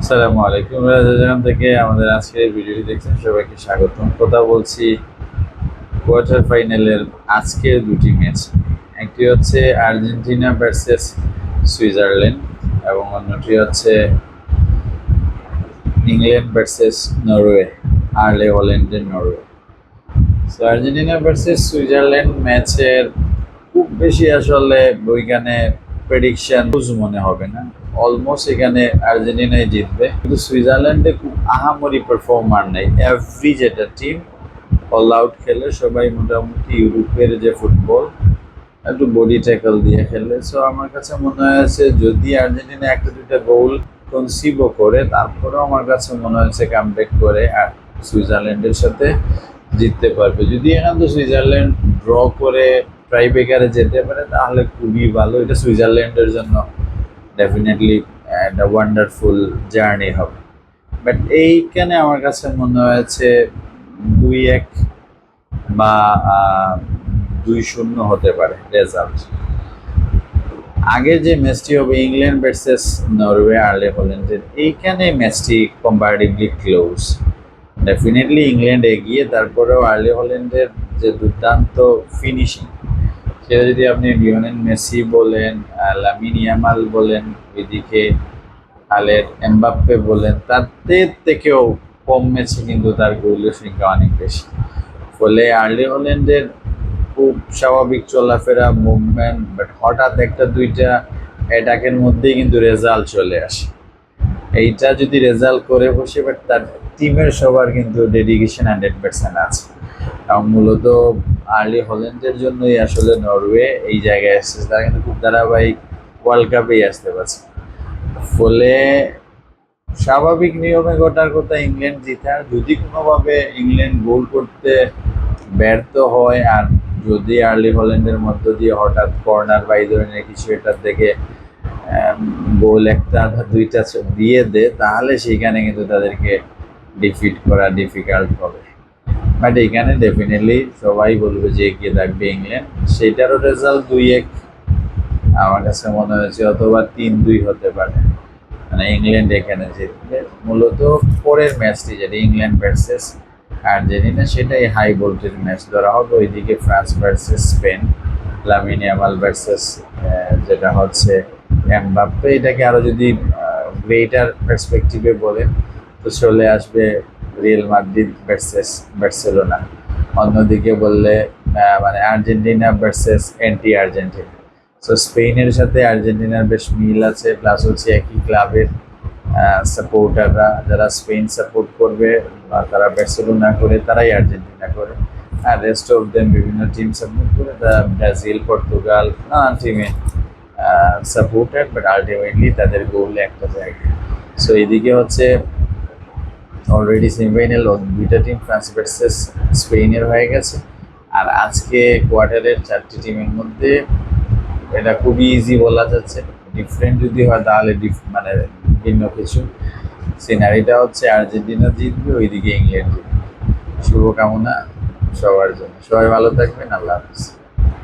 আসসালামু আলাইকুম। যেখান থেকে আমাদের আজকের এই ভিডিওটি দেখছেন সবাইকে স্বাগতম। কথা বলছি কোয়ার্টার ফাইনালের আজকের দুটি ম্যাচ। একটি হচ্ছে আর্জেন্টিনা ভার্সেস সুইজারল্যান্ড এবং অন্যটি হচ্ছে ইংল্যান্ড ভার্সেস নরওয়ে, আর্লে হল্যান্ডের নরওয়ে। তো আর্জেন্টিনা ভার্সেস সুইজারল্যান্ড ম্যাচের খুব বেশি আসলে ওইখানে প্রেডিকশন মনে হবে না। অলমোস্ট এখানে আর্জেন্টিনাই জিতবে, কিন্তু সুইজারল্যান্ডে খুব আহামরি পারফর্মার নেই। এভরি যেটা টিম অল আউট খেলে, সবাই মোটামুটি ইউরোপের যে ফুটবল একটু বডি ট্যাকল দিয়ে খেলে। সো আমার কাছে মনে হয়েছে যদি আর্জেন্টিনা একটা দুইটা গোল কনসিভও করে, তারপরেও আমার কাছে মনে হয়েছে কামব্যাক করে আর সুইজারল্যান্ডের সাথে জিততে পারবে। যদি এখান তো সুইজারল্যান্ড ড্র করে ট্রাইব্রেকারে যেতে পারে তাহলে খুবই ভালো। এটা সুইজারল্যান্ডের জন্য ডেফিনেটলি একটা ওয়ান্ডারফুল জার্নি হবে। বাট এইখানে আমার কাছে মনে হয়েছে 2-1 বা 2-0 হতে পারে রেজাল্ট। আগের যে ম্যাচটি হবে ইংল্যান্ড ভার্সেস নরওয়ে, আর্লে হল্যান্ডের, এইখানে ম্যাচটি কম্পারেটিভলি ক্লোজ। ডেফিনেটলি ইংল্যান্ড এগিয়ে, তারপরেও আর্লে হল্যান্ডের যে দুর্দান্ত ফিনিশিং, সেটা যদি আপনি লিওনেল মেসি বলেন, লামিন ইয়ামাল বলেন, ওইদিকে আলের এমবাপ্পে বলেন, তাদের থেকেও কম ম্যাচে কিন্তু তার গোলের সংখ্যা অনেক বেশি। ফলে আর্লি হল্যান্ডের খুব স্বাভাবিক চলাফেরা, মুভমেন্ট, বাট হঠাৎ একটা দুইটা অ্যাটাকের মধ্যেই কিন্তু রেজাল্ট চলে আসে। এইটা যদি রেজাল্ট করে বসে, বাট তার টিমের সবার কিন্তু ডেডিকেশন 100% আছে। এবং মূলত আর্লি হল্যান্ডের জন্যই আসলে নরওয়ে এই জায়গায় এসেছে। তারা কিন্তু খুব ধারাবাহিক ওয়ার্ল্ড কাপেই আসতে পারছে। ফলে স্বাভাবিক নিয়মে ঘটার কথা ইংল্যান্ড জিতার। যদি কোনোভাবে ইংল্যান্ড গোল করতে ব্যর্থ হয় আর যদি আর্লি হল্যান্ডের মধ্য দিয়ে হঠাৎ কর্নার বা এই ধরনের কিছু এটার থেকে গোল একটা দুইটা দিয়ে দেয়, তাহলে সেইখানে কিন্তু তাদেরকে ডিফিট করা ডিফিকাল্ট হবে। বাট এখানে ডেফিনেটলি সবাই বলবে যে এগিয়ে থাকবে ইংল্যান্ড। সেটারও রেজাল্ট 2-1 আমার কাছে মনে হয়েছে, অথবা 3-2 হতে পারে। মানে ইংল্যান্ড এখানে জিতবে। মূলত পরের ম্যাচটি যেটা ইংল্যান্ড ভার্সেস আর্জেন্টিনা, সেটাই হাই ভোল্টেজ ম্যাচ ধরা হবে। ওইদিকে France versus Spain, Lamine Yamal versus যেটা হচ্ছে এমবাপ্পে। এটাকে আরও যদি গ্রেটার পার্সপেক্টিভে বলেন তো চলে আসবে রিয়াল মাদ্রিদ ভার্সেস বার্সেলোনা। অন্যদিকে বললে মানে Argentina versus anti Argentina. So স্পেনের সাথে আর্জেন্টিনার বেশ মিল আছে, প্লাস হচ্ছে একই ক্লাবের সাপোর্টাররা। যারা স্পেন সাপোর্ট করবে বা তারা বার্সেলোনা করে, তারাই আর্জেন্টিনা করে। আর রেস্ট অফ দেম বিভিন্ন টিম সাপোর্ট করে, তারা ব্রাজিল, পর্তুগাল, নানান টিমে সাপোর্টার, বাট আলটিমেটলি তাদের গোল একটা জায়গায়। সো এদিকে হচ্ছে অলরেডি সেমিফাইনাল দুইটা টিম ফ্রান্স ভার্সেস স্পেনের হয়ে গেছে। আর আজকে কোয়ার্টারের 4টি টিমের মধ্যে এটা খুবই ইজি বলা যাচ্ছে। ডিফারেন্ট যদি হয় তাহলে মানে ভিন্ন কিছু। সিনারিটা হচ্ছে আর্জেন্টিনা জিতবে, ওইদিকে ইংল্যান্ড জিতবে। শুভকামনা সবার জন্য। সবাই ভালো থাকবেন। আল্লাহ হাফিজ।